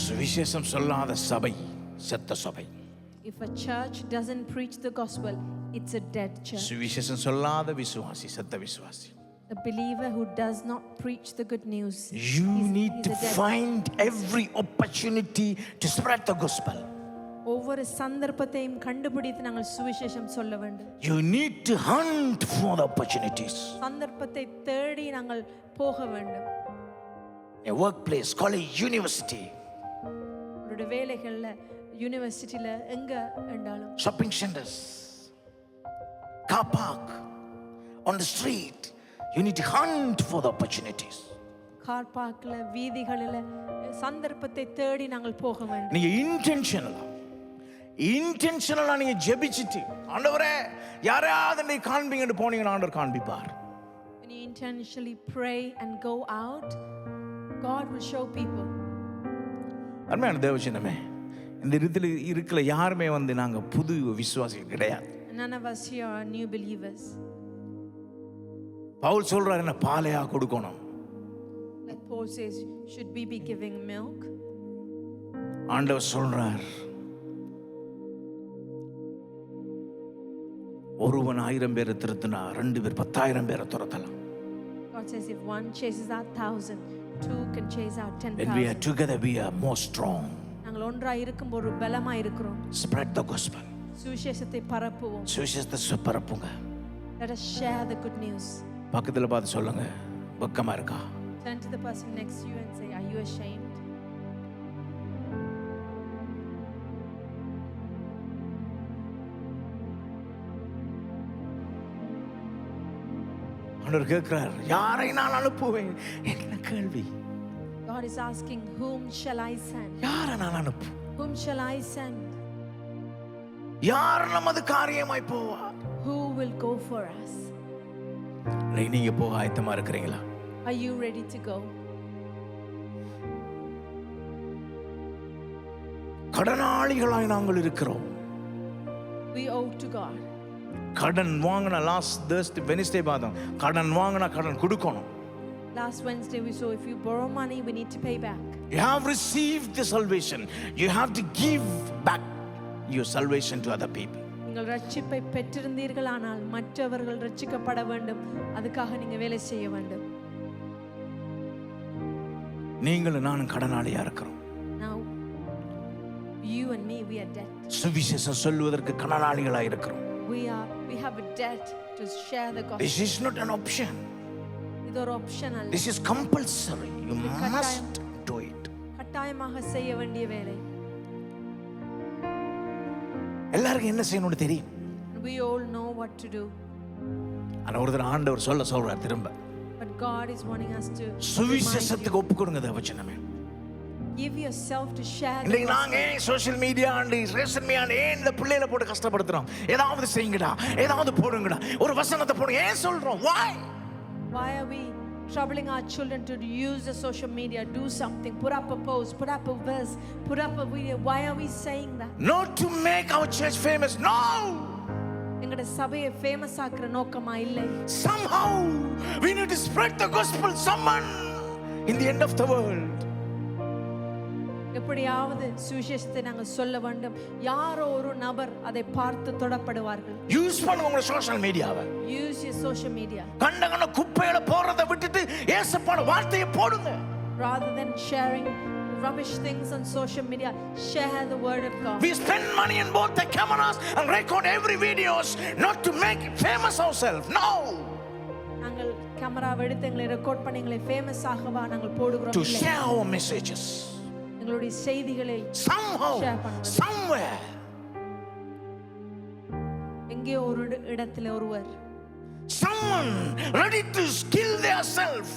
சுவிசேஷம் சொல்லாத சபை செத்த சபை. If a church doesn't preach the gospel, it's a dead church. சுவிசேஷம் சொல்லாத விசுவாசி செத்த விசுவாசி. A believer who does not preach the good news, You he's need to a dead. find every opportunity to spread the gospel. ஒவ்வொரு சந்தர்ப்பத்தையும் கண்டுபிடித்து நாங்கள் சுவிசேஷம் சொல்ல வேண்டும். You need to hunt for the opportunities. சந்தர்ப்பத்தை தேடி நாங்கள் போக வேண்டும். A workplace, college, university, உங்களுடைய வேலைகள்ல, யூனிவர்சிட்டியில, எங்க என்றாலும், shopping centers, car park, on the street. You need to hunt for the opportunities. Car பார்க்ல, வீதிகளில சந்தர்ப்பத்தை தேடி நாங்கள் போக வேண்டும். நீங்க இன்டென்ஷனலா நீங்க ஜெபிச்சிட்டு, ஆண்டவரே யாரையாவது நீ காண்பீங்கன்னு போனீங்கன்னா ஆண்டவர் காண்பிப்பார். When you intentionally pray and go out, God will show people. அருமையான தேவஜனமே, இந்த இடத்துல இருக்கிற யாருமே நாங்க புது விசுவாசிகள் கிடையாது. None of us here are new believers. Pavul சொல்றாரு, என்ன பாலையா கொடுக்கணும். Like Paul says, should we be giving milk? ஆண்டவர் சொல்றார், ஒருவன் 1000 பேரை திருத்தினா 2 பேர் 10,000 பேரை துரத்தலாம். God says if one chases out 1,000, two can chase out When we are 10,000. together, we are more strong. நாங்கள் ஒன்றாய் இருக்கும்போது பலமாய் இருக்கிறோம். Spread the gospel. சுவிசேஷத்தை பரப்புவோம். சுவிசேஷத்தை பரப்புங்க. Let us share the good news. பக்கத்துல பார்த்து சொல்லுங்க, வெக்கமா இருக்கா? Turn to the person next to you and say, are you ashamed? ஆண்டவர் கேட்கிறார், யாரை நான் அனுப்புவேன்? என்ன கேள்வி? God is asking, whom shall I send? யாரை நான் அனுப்பு? Whom shall I send? யார் நமது காரியமாய் போவார்? Who will go for us? நீங்க போக ஆயத்தமா இருக்கிறீங்களா? Are you ready to go? கடனாளிகளாய் நாங்கள் இருக்கிறோம். We owe to God. கடன் வாங்கின லாஸ்ட் வெனிஸ்டே பார்த்தோம். கடன் வாங்கினா கடன் கொடுக்கணும். Last Wednesday we saw if you borrow money, we need to pay back. You have received the salvation. You have to give back your salvation to other people. நீங்கள் ரட்சிப்பை பெற்றிருந்தீர்கள், ஆனால் மற்றவர்கள் ரட்சிக்கப்பட வேண்டும். அதுக்காக நீங்க வேலை செய்ய வேண்டும். நீங்களும் நானும் கடனாளியா இருக்கிறோம். Now you and me, we are debt. சுவிசேஷம் சொல்வதற்கு கடனாளிகளா இருக்கிறோம். We have a debt to share the gospel. This is not an option. இது ஒரு ஆப்ஷன் அல்ல. This is compulsory. You must do it. கட்டாயமாக செய்ய வேண்டிய வேலை. எல்லாருக்கும் என்ன செய்யணும்னு தெரியும். We all know what to do. ஆனா ஒருத்தர் ஆண்டவர் சொல்றார் திரும்ப. But God is wanting us to சுவிசேஷத்துக்கு ஒப்பு கொடுங்க தேவஜனமே. give yourself to share the இன்னைக்கு gospel. நாங்க social media and ration media இந்த பிள்ளைகளை போட்டு கஷ்டப்படுத்துறோம். ஏதாவது செய்யுங்கடா, ஏதாவது போடுங்கடா, ஒரு வசனத்தை போடுங்க. ஏன் சொல்றோம்? Why are we troubling our children to use the social media? Do something, put up a post, put up a verse, put up a video. Why are we saying that? Not to make our church famous. No. எங்கட சபையை famous ஆக்குற நோக்கமா இல்லை. Somehow we need to spread the gospel someone in the end of the world. எப்படியாவது சுவிசேஷத்தை நாங்கள் சொல்ல வேண்டும். யாரோ ஒரு நபர் அதை பார்த்து தொடப்படுவார்கள். யூஸ் பண்ணுங்க உங்க சோஷியல் மீடியாவை. Use your social media. கண்ட குப்பையில போறதை விட்டுட்டு இயேசுவோட வார்த்தையை போடுங்க. Rather than sharing rubbish things on social media, share the word of God. We spend money in both the cameras and record every videos not to make famous ourselves. No. நாங்கள் கேமராவை எடுத்து எங்களை ரெக்கார்ட் பண்ணி எங்களை famous ஆகவா நாங்கள் போடுகிறோம். To share our messages. எங்களுடைய செய்திகளை somehow somewhere. எங்கே ஒரு இடத்துல ஒருவர், someone ready to kill their self,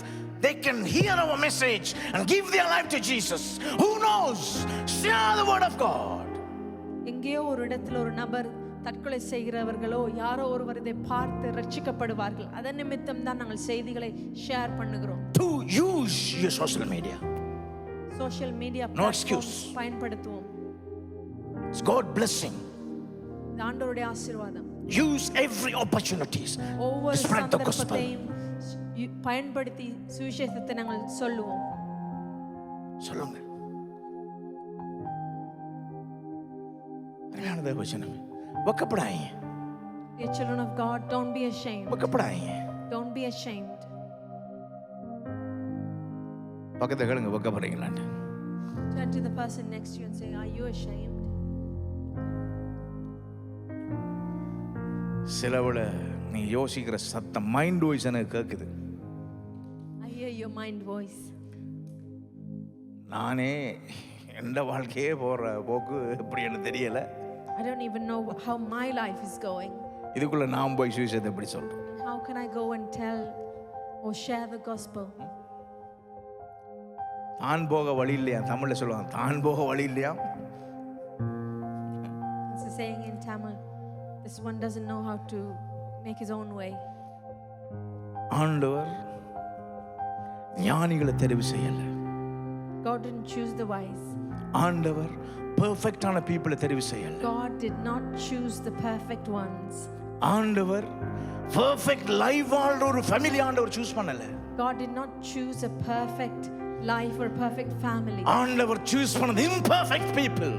they can hear our message and give their life to Jesus. Who knows? Share the word of God. எங்கே ஒரு இடத்துல ஒரு நபர் தற்கொலை செய்கிறவர்களோ யாரோ ஒருவர் இதை பார்த்து ரட்சிக்கப்படுவார்கள். அதன் நிமித்தம் தான் நாங்கள் செய்திகளை ஷேர் பண்ணுகிறோம். To use your social media. Social media No excuse. பயன்படுத்துவோம். It's God blessing. இது ஆண்டவருடைய ஆசீர்வாதம். Use every opportunities to ஒவ்வொரு spread the gospel. சந்தர்ப்பத்தையும் பயன்படுத்தி சுவிசேஷத்தை நாங்கள் சொல்லுவோம். சொல்லுங்க. அருமையான வசனம். வெட்கப்படாதீங்க. Dear children of God, don't be ashamed. வெட்கப்படாதீங்க. Don't be ashamed. பக்கத்துல கேளுங்க, வெட்கப்படுறீங்களான்னு. Turn to the person next to you and say, are you ashamed? சிலவிட நீ யோசிக்கிற சத்தம் மைண்ட் வாய்ஸ் எனக்கு கேட்குது. I hear your mind voice. நானே எந்த வாழ்க்கையே போற போக்கு எப்படின்னு தெரியல. I don't even know how my life is going. இதுக்குள்ள நான் போய் சுவிசேஷத்தை எப்படி சொல்றேன்? How can I go and tell or share the gospel? தான் போக வழி இல்லையா? தமிழ்ல சொல்லுவாங்க, தான் போக வழி இல்லையா? It's a saying in Tamil. This one doesn't know how to make his own way. ஆண்டவர் ஞானிகளை தெரிவு செய்யல. God didn't choose the wise. ஆண்டவர் பெர்ஃபெக்ட்டான பீப்பிளை தெரிவு செய்யல. God did not choose the perfect ones. ஆண்டவர் பெர்ஃபெக்ட் லைஃப் வாழ்ற ஒரு ஃபேமிலி ஆண்டவர் சூஸ் பண்ணல. God did not choose a perfect life or perfect family. ஆண்டவர் சூஸ் பண்ணது imperfect people.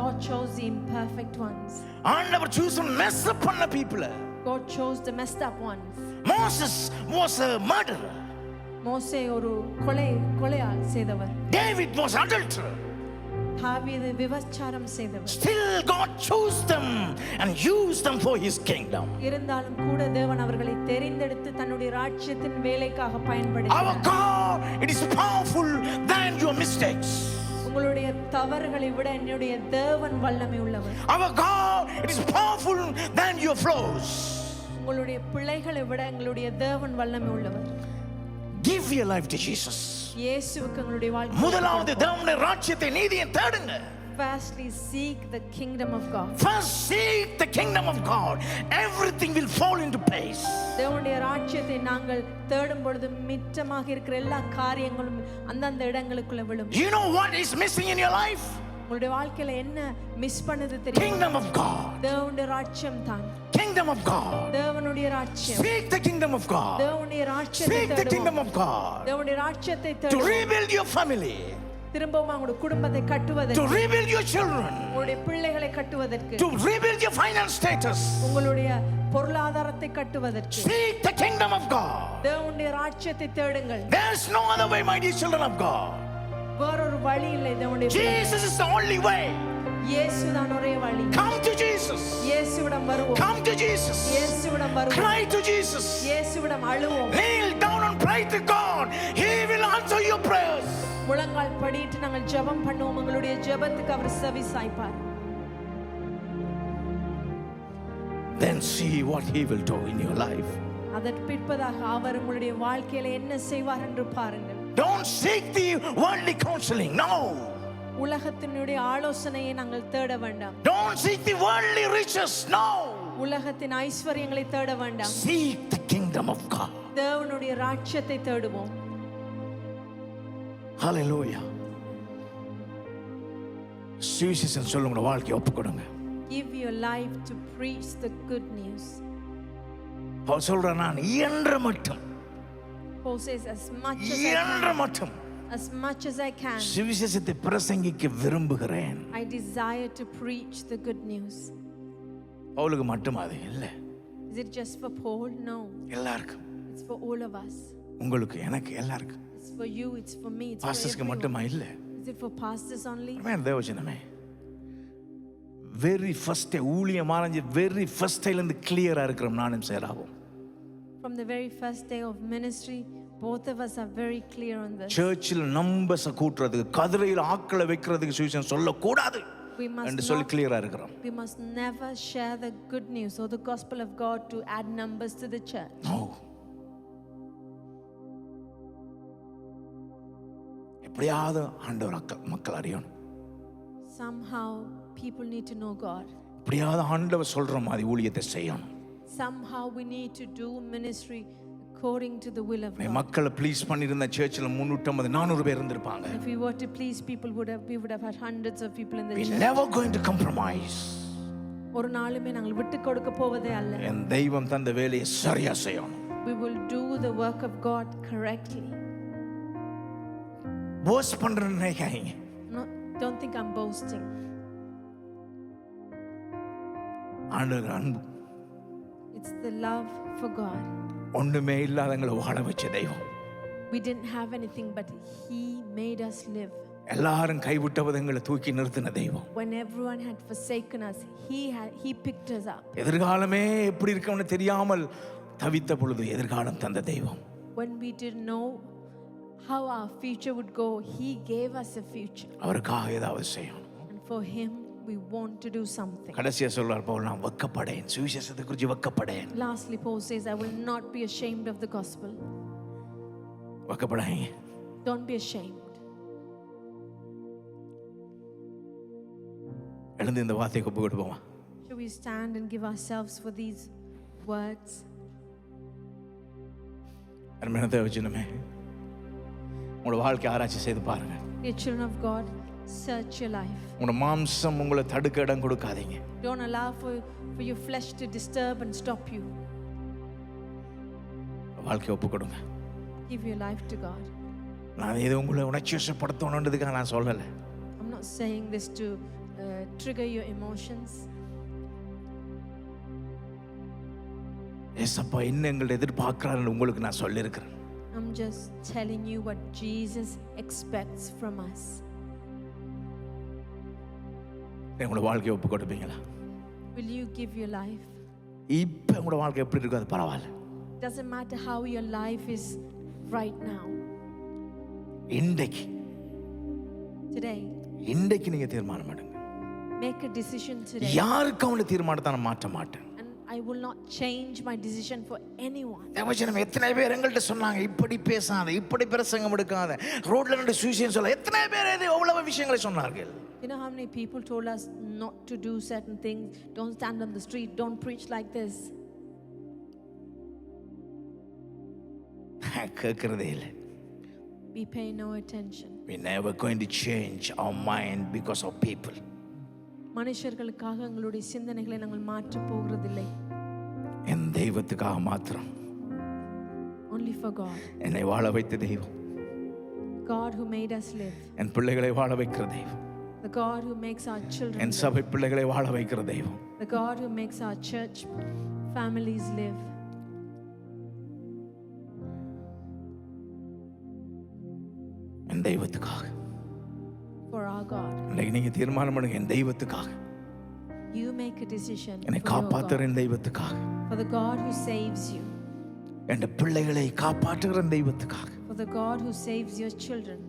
God chose the imperfect ones. ஆண்டவர் சூஸ் பண்ண mess up பண்ண people. God chose the messed up ones. Moses was a murderer. மோசே ஒரு கொலையால் செய்தவர். David was adulterer. தாவீது விபச்சாரம் செய்தவர். Still God chose them and used them for his kingdom. இருந்தாலும் கூட தேவன் அவர்களை தெரிந்தெடுத்து தன்னுடைய ராஜ்யத்தின் வேலைக்காக Our பயன்படுத்தினார். God, it is powerful than your mistakes. உங்களுடைய தவறுகளை விட என்னுடைய தேவன் வல்லமை உள்ளவர். Our God, it is powerful than your flaws. உங்களுடைய பிள்ளைகளை விட எங்களுடைய தேவன் வல்லமை உள்ளவர். Give your life to Jesus. இயேசுவுக்கு உங்களுடைய வாழ்க்கை. முதலாவது தேவனுடைய ராஜ்யத்தை நீதியை தேடுங்க. Firstly, seek the kingdom of God. First seek the kingdom of God. Everything will fall into place. தேவனுடைய ராஜ்யத்தை நாங்கள் தேடும் பொழுது மிச்சமாக இருக்கிற எல்லா காரியங்களும் அந்தந்த இடங்களுக்குள்ள விழும். You know what is missing in your life? உங்களுடைய வாழ்க்கையில என்ன மிஸ் பண்ணது தெரியுமா? Kingdom of God. தேவனுடைய ராஜ்யம் தான். Kingdom of God. தேவனுடைய ராஜ்யம். Seek the kingdom of God. தேவனுடைய ராஜ்யத்தை Seek the kingdom தேடுவோம். of God. தேவனுடைய ராஜ்யத்தை To தேடுவோம். rebuild your family. திரும்பவும் உங்களுடைய குடும்பத்தை To கட்டுவதற்கு, rebuild your children. உங்களுடைய பிள்ளைகளை கட்டுவதற்கு, To rebuild your finance status. உங்களுடைய பொருளாதாரத்தை கட்டுவதற்கு Seek the kingdom of God. தேவனுடைய ராஜ்யத்தை தேடுங்கள். There's no other way, my dear children of God. வேறொரு வழி இல்லை. தேவனுடைய பிள்ளைகளே. Jesus is the only way. இயேசுதான் ஒரே வழி. Come to Jesus. இயேசுவிடம் வருவோம். Come to Jesus. இயேசுவிடம் வருவோம். Cry to Jesus. இயேசுவிடம் அழுவோம். Kneel down and pray to God. He will answer your prayers. முழங்கால் படியிட்டு நாங்கள் ஜெபம் பண்ணுவோம். உங்களுடைய ஜெபத்துக்கு அவர் செவி சாய்ப்பார். Then see what he will do in your life. அதற்கு பிற்பதாக அவர் உங்களுடைய வாழ்க்கையில என்ன செய்வார் என்று பாருங்கள். Don't seek the worldly counseling. No. உலகத்தினுடைய ஆலோசனையை நாங்கள் தேட வேண்டாம். Don't seek the worldly riches. No. உலகத்தின் ஐஸ்வர்யங்களை தேட வேண்டாம். Seek the kingdom of God. தேவனுடைய ராஜ்யத்தை தேடுவோம். Hallelujah. சுவிசேஷம் சொல்லுங்க, வாழ்க்கையை ஒப்புக்கொடுங்க. Give your life to preach the good news. அவர் சொல்றார், நான் இயன்ற மட்டும் Paul says, as much as I can, சுவிசேஷத்தை பிரசங்கிக்க விரும்புகிறேன். I desire to preach the good news. அவளுக்கு மட்டும் அது இல்ல. Is it just for Paul? No. எல்லாருக்கும். It's for all of us. உங்களுக்கு, எனக்கு, எல்லாருக்கும். It's for you, it's for me, it's பாஸ்டர்ஸ்க்கு for மட்டுமா everyone. இல்ல. Is it for pastors only? தேவஜனமே, வெரி ஃபர்ஸ்ட் ஊழியம் ஆரம்பிச்சு வெரி ஃபர்ஸ்ட் இருந்து கிளியரா இருக்கிறோம் நானும் சேராவும். From the very first day of ministry, both of us are very clear on this. சர்ச்சில் நம்பர்ஸ் கூட்டுறதுக்கு, கதிரையில் ஆட்களை வைக்கிறதுக்கு சுவிசேஷம் சொல்லக்கூடாது என்று சொல்லி கிளியரா இருக்கிறோம். We must never share the good news or the gospel of God to add numbers to the church. No. எப்படியாவது ஆண்டவர் மக்கள் அறியணும். Somehow people need to know God. எப்படியாவது ஆண்டவர் சொல்ற மாதிரி ஊழியத்தை செய்யணும். Somehow we need to do ministry according to the will of God. மக்களை ப்ளீஸ் பண்ணிருந்த சர்ச்சில் 350 400 பேர் இருந்திருப்பாங்க. If we were to please people, we would have had hundreds of people in the We church. never going to compromise. ஒரு நாளுமே நாங்கள் விட்டு கொடுக்க போவதே அல்ல. என் தெய்வம் தந்த வேலையை சரியா செய்யணும். We will do the work of God correctly. Post பண்றேன்னு நினைக்காதீங்க. No, don't think I'm boasting. ஆண்டவர் அன்பு. It's the love for God. ஒண்ணுமே இல்லாதவங்களை வாழ வச்ச தெய்வம். We didn't have anything, but He made us live. எல்லாரும் கைவிட்டவங்களை தூக்கி நிறுத்தின தெய்வம். When everyone had forsaken us, He picked us up. எதிர்காலமே எப்படி இருக்கும்னு தெரியாமல் தவித்த பொழுது எதிர்காலம் தந்த தெய்வம். When we didn't know how our future would go, He gave us a future. அவருக்காக ஏதாவது செய்யணும். And for Him, we want to do something. கடைசியா சொல்றார் பவுல், நான் வெட்கப்படேன், சுவிசேஷத்தை குறித்து வெட்கப்படேன். Lastly, Paul says, I will not be ashamed of the gospel. வெட்கப்படாதீங்க. Don't be ashamed. எழுந்து இந்த வார்த்தையை ஒப்பு கொடுப்போமா? Should we stand and give ourselves for these words? அருமையான தேவஜனமே, உங்களோட வாழ்க்கை ஆராய்ச்சி செய்து பாருங்க. Dear children of God, search your life. உங்களோட மாம்சம் உங்களை தடுக்க இடம் கொடுக்காதீங்க. Don't allow for your flesh to disturb and stop you. வாழ்க்கையை ஒப்பு கொடுங்க. Give your life to God. நான் இது உங்களை உணர்ச்சி வசப்படுத்தணுன்றதுக்காக நான் சொல்லலை. I'm not saying this to trigger your emotions. ஏசப்பா என்ன எங்களை எதிர்பார்க்கிறாருன்னு உங்களுக்கு நான் சொல்லியிருக்கிறேன். I'm just telling you what Jesus expects from us. உங்களோட வாழ்க்கையை ஒப்பு கொடுப்பீங்களா? Will you give your life? இப்போ உங்களோட வாழ்க்கை எப்படி இருக்கோ அது பரவாயில்ல. Doesn't matter how your life is right now. இன்றைக்கு நீங்க தீர்மானம் எடுங்க. Make a decision today. யாருக்கும் அவங்கள தீர்மானத்தை நான் மாற்ற மாட்டேன். And I will not change my decision for anyone. தேவஜனம் எத்தனை பேர் எங்கள்கிட்ட சொன்னாங்க, இப்படி பேசாத, இப்படி பிரசங்கம் எடுக்காத, ரோட்ல நின்று சுவிசேஷம் சொல்ல எத்தனை பேர் எவ்வளவு விஷயங்களை சொன்னார்கள். You know how many people told us not to do certain things, don't stand on the street, don't preach like this. கேட்கறதே இல்லை. We pay no attention. We never going to change our mind because of people. மனுஷர்களுக்காக எங்களுடைய சிந்தனைகளை நாங்கள் மாற்ற போகிறதில்லை. என் தெய்வத்துக்காக மாத்திரம். Only for God. என்னை வாழ வைத்த தெய்வம். God who made us live. என் பிள்ளைகளை வாழ வைக்கிற தெய்வம். The God who makes our children. என் சபை பிள்ளைகளை வாழ வைக்கிற தெய்வம். The God who makes our church families live. N தெய்வத்துக்காக. For our God. இன்னைக்கு நீங்க தீர்மானம் பண்ணுங்க, என் தெய்வத்துக்காக. You make a decision. என்னை காப்பாத்துற என் தெய்வத்துக்காக. For the God who saves you. என் பிள்ளைகளை காப்பாற்றுகிற தெய்வத்துக்காக. For the God who saves your children.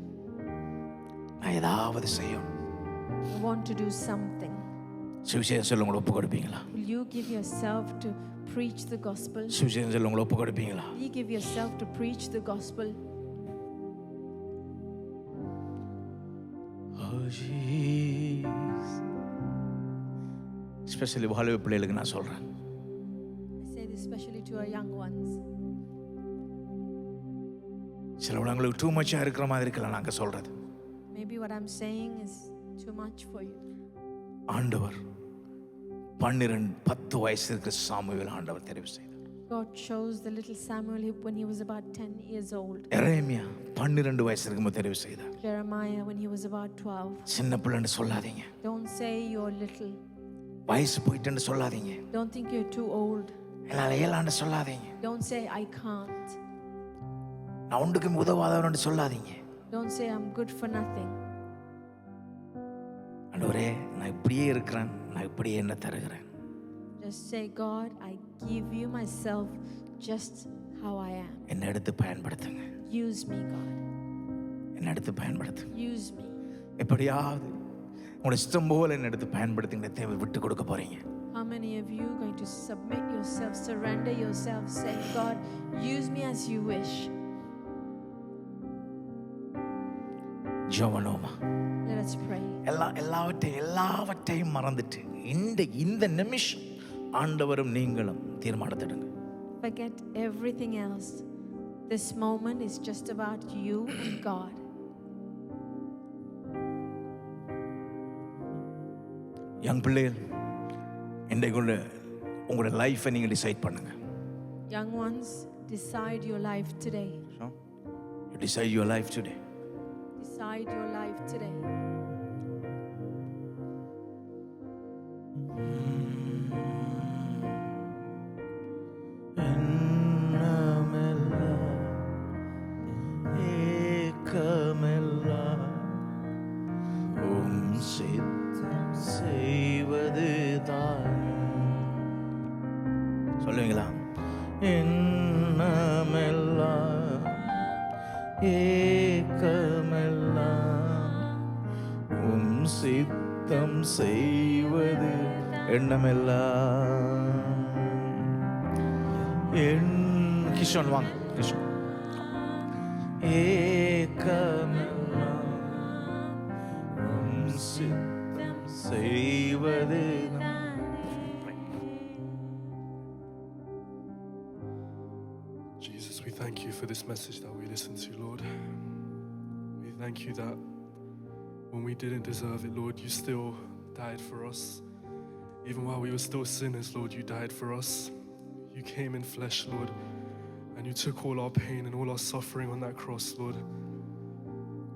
நான் ஏதாவது செய்யணும். I want to do something. சுவிசேஷம் சொல்ல உங்களை ஒப்பு கொடுப்பீங்களா? Will you give yourself to preach the gospel? சுவிசேஷம் சொல்ல உங்களை ஒப்பு கொடுப்பீங்களா? Will you give yourself to preach the gospel? Specially வாலிப பிள்ளைகளுக்கு நான் சொல்றேன். I say this especially to our young ones. சில உலகங்களுக்கு டூ மச்சா இருக்கிற மாதிரி இருக்கலாம் நாங்க சொல்றது. Maybe what I'm saying is too much for you. ஆண்டவர் 10 வயசு இருக்கிற சாமுவேல் ஆண்டவர் தெரிவு செய்தார். God chose the little Samuel when he was about 10 years old. எரேமியா 12 வயசு இருக்கும்போது தெரிவு செய்தார். Jeremiah when he was about 12. சின்ன பிள்ளைன்னு சொல்லாதீங்க. Don't say you're little. வயசு போயிட்டுன்னு சொல்லாதீங்க. Don't think you're too old. என்னால இயலான்னு சொல்லாதீங்க. Don't say I can't. நான் ஒன்றுக்கும் உதவாதவன்னு சொல்லாதீங்க. Don't say I'm good for nothing. ஆண்டவரே நான் இப்படியே இருக்கிறேன், நான் இப்படியே என்ன தருகிறேன். Just say, God, I give you myself just how I am. என்னை எடுத்து பயன்படுத்துங்க. Use me, God. என்னை எடுத்து பயன்படுத்துங்க. Use me. எப்படியாவது உங்களோட இஷ்டம் போல என்னை எடுத்து பயன்படுத்துங்க. தேவை விட்டு கொடுக்க போறீங்க. How many of you are going to submit yourself, surrender yourself, saying, God, use me as you wish? ஜெபனோமா. Let us pray. எல்லாவற்றையும் மறந்துட்டு இந்த நிமிஷம் ஆண்டவரும் நீங்களும் தீர்மானத்திடுங்க. Forget everything else. This moment is just about you and God. Young பிள்ளைகள் இன்றைக்குள்ள உங்களோட லைஃபை நீங்க டிசைட் பண்ணுங்க. Young ones, decide your life today. You decide your life today. Decide your life today. சொல்லுவீங்களா? எண்ணமெல்லாம் ஏக்கமெல்லாம் உம் சித்தம் செய்வது எண்ணமெல்லாம் கிஷோன் வாங்க கிஷோன் ஏக்கமெல்லாம் உம் சித்தம் செய்வது. Jesus, we thank you for this message that we listened to, Lord. We thank you that when we didn't deserve it, Lord, you still died for us. Even while we were still sinners, Lord, you died for us. You came in flesh, Lord, and you took all our pain and all our suffering on that cross, Lord.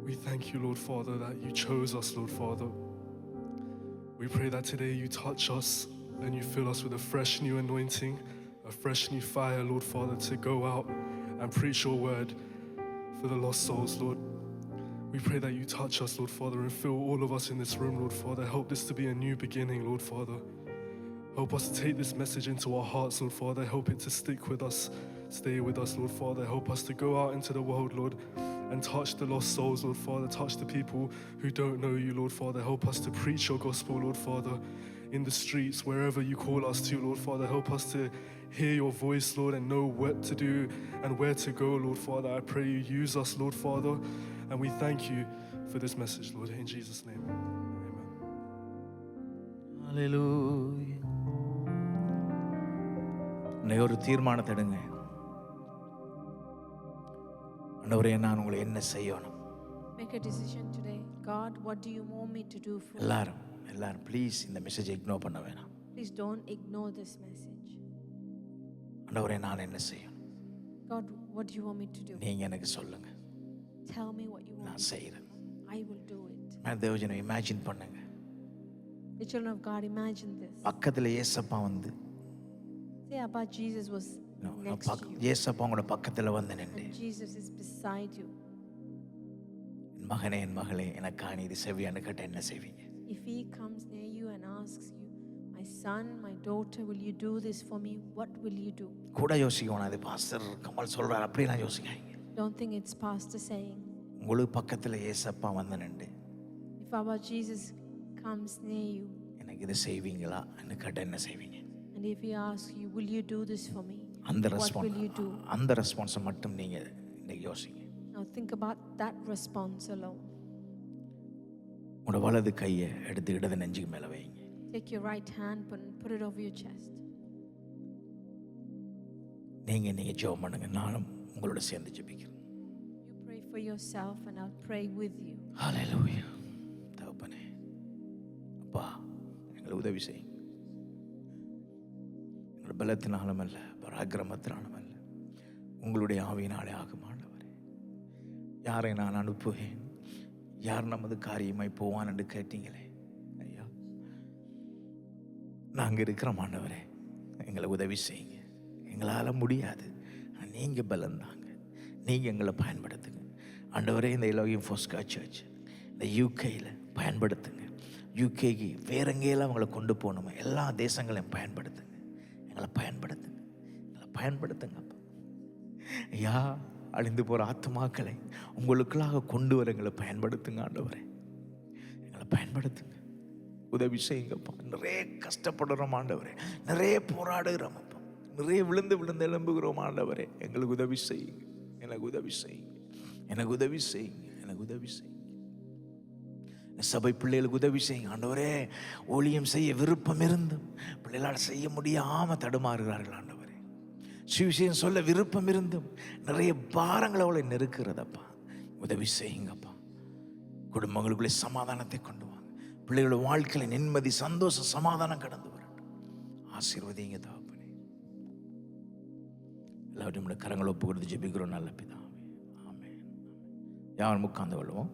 We thank you, Lord Father, that you chose us, Lord Father. We pray that today you touch us and you fill us with a fresh new anointing, a fresh new fire, Lord Father, to go out and preach your word for the lost souls, Lord. We pray that you touch us, Lord Father, and fill all of us in this room, Lord Father. Help this to be a new beginning, Lord Father. Help us to take this message into our hearts, Lord Father. Help it to stick with us, stay with us, Lord Father. Help us to go out into the world, Lord, and touch the lost souls, Lord Father. Touch the people who don't know you, Lord Father. Help us to preach your gospel, Lord Father, in the streets, wherever you call us to, Lord Father. Help us to hear your voice, Lord, and know what to do and where to go, Lord Father. I pray you use us, Lord Father, and we thank you for this message, Lord, in Jesus' name. Amen. Hallelujah. இன்னைக்கு ஒரு தீர்மானத்தை எடுங்க. ஆண்டவரே, நான் உங்களை என்ன செய்யணும்? Make a decision today. God, what do you want me to do for you? எல்லாரும் ப்ளீஸ் இந்த மெசேஜை இக்னோர் பண்ண வேணாம். Please don't ignore this message. ஆண்டவரே, நான் என்ன செய்யணும்? God, what do you want me to do? நீங்க எனக்கு சொல்லுங்க. Tell me what you want. நான் செய்றேன். I will do it. நான் தேவஜனம் இமேஜின் பண்ணுங்க. The children of God, imagine this. பக்கத்துல இயேசப்பா வந்து Say about Jesus was next to you. இயேசப்பா உங்களோட பக்கத்துல வந்து நின்று, And Jesus is beside you. என் மகனே, என் மகளே, எனக்கா நீ இது செவியான்னு கேட்ட என்ன செய்வீங்க? If he comes near you and asks you, my son, my daughter, will you do this for me? What will you do? கூட யோசிக்கணும். அது பாஸ்டர் கமல் சொல்றாரு அப்படிலாம் யோசிக்காதீங்க. Don't think it's pastor saying. உங்களுக்கு பக்கத்துல இயேசப்பா வந்து நின்று, If our Jesus comes near you எனக்கு இது செய்வீங்களா ன்னு கேட்ட என்ன செய்வீங்க? and if he asks you, will you do this for me? அந்த What will you do? அந்த ரெஸ்பான்ஸை மட்டும் நீங்க இன்னைக்கு யோசிங்க. Now think about that response alone. உங்களோட வலது கையை எடுத்து இடது நெஞ்சுக்கு மேல வைங்க. Take your right hand, put it over your chest. நீங்க ஜெபம் பண்ணுங்க. நானும் உங்களோட சேர்ந்து ஜெபிக்கிறேன். You pray for yourself and I'll pray with you. ஹல்லேலூயா. தகப்பனே, அப்பா, எங்களுக்கு உதவி செய்யுங்க. எங்கள் பலத்தினாலும் அல்ல, பராக்கிரமத்தினாலும் அல்ல, உங்களுடைய ஆவியினாலே ஆகும் ஆண்டவரே. யாரை நான் அனுப்புவேன், யார் நமது காரியமாய் போவான் என்று கேட்டீங்களே ஐயா, நாங்கள் இருக்கிறோம் ஆண்டவரே. எங்களை உதவி செய்யுங்க. எங்களால் முடியாது, நீங்க பலன் தாங்க. நீங்கள் எங்களை பயன்படுத்துங்க ஆண்டவரே. இந்த எலோகியம் ஃபோஸ்கா சர்ச் இந்த யூகேயில் பயன்படுத்துங்க. யூகேக்கு வேற எங்கேயெல்லாம் அவங்களை கொண்டு போகணுமோ எல்லா தேசங்களையும் பயன்படுத்துங்க. எங்களை பயன்படுத்துங்க, எங்களை பயன்படுத்துங்க அப்பா. ஐயா, அழிந்து போகிற ஆத்துமாக்களை உங்களுக்குள்ளாக கொண்டு வர எங்களை பயன்படுத்துங்க ஆண்டவரே. எங்களை பயன்படுத்துங்க, உதவி செய்யுங்கப்பா. நிறைய கஷ்டப்படுறோம் ஆண்டவரே, நிறைய போராடுகிறோம் அப்பா, நிறைய விழுந்து எழும்புகிறோம் ஆண்டவரே. எங்களுக்கு உதவி செய்யுங்க, எனக்கு உதவி செய்யுங்க, எனக்கு உதவி செய்யுங்க, எனக்கு உதவி செய்யுங்க. சபை பிள்ளைகளுக்கு உதவி செய்யுங்க ஆண்டவரே. ஊழியம் செய்ய விருப்பம் இருந்தும் பிள்ளைகளால் செய்ய முடியாமல் தடுமாறுகிறார்கள் ஆண்டவரே. சுவிசேஷம் சொல்ல விருப்பம் இருந்தும் நிறைய பாரங்கள் அவளை நெருக்கிறதப்பா. உதவி செய்யுங்கப்பா. குடும்பங்களுக்குள்ளே சமாதானத்தை கொண்டு வாங்க. பிள்ளைகளோட வாழ்க்கையில் நிம்மதி, சந்தோஷம், சமாதானம் கடந்து வரட்டும். ஆசீர்வதிங்க தகப்பனே. எல்லாரும் நம்முடைய கரங்களை ஒப்பு கொடுத்து ஜெபிக்கிறோம் நல்ல பிதாவே. ஆமென். யாரும் உட்கார்ந்து கொள்வோம்.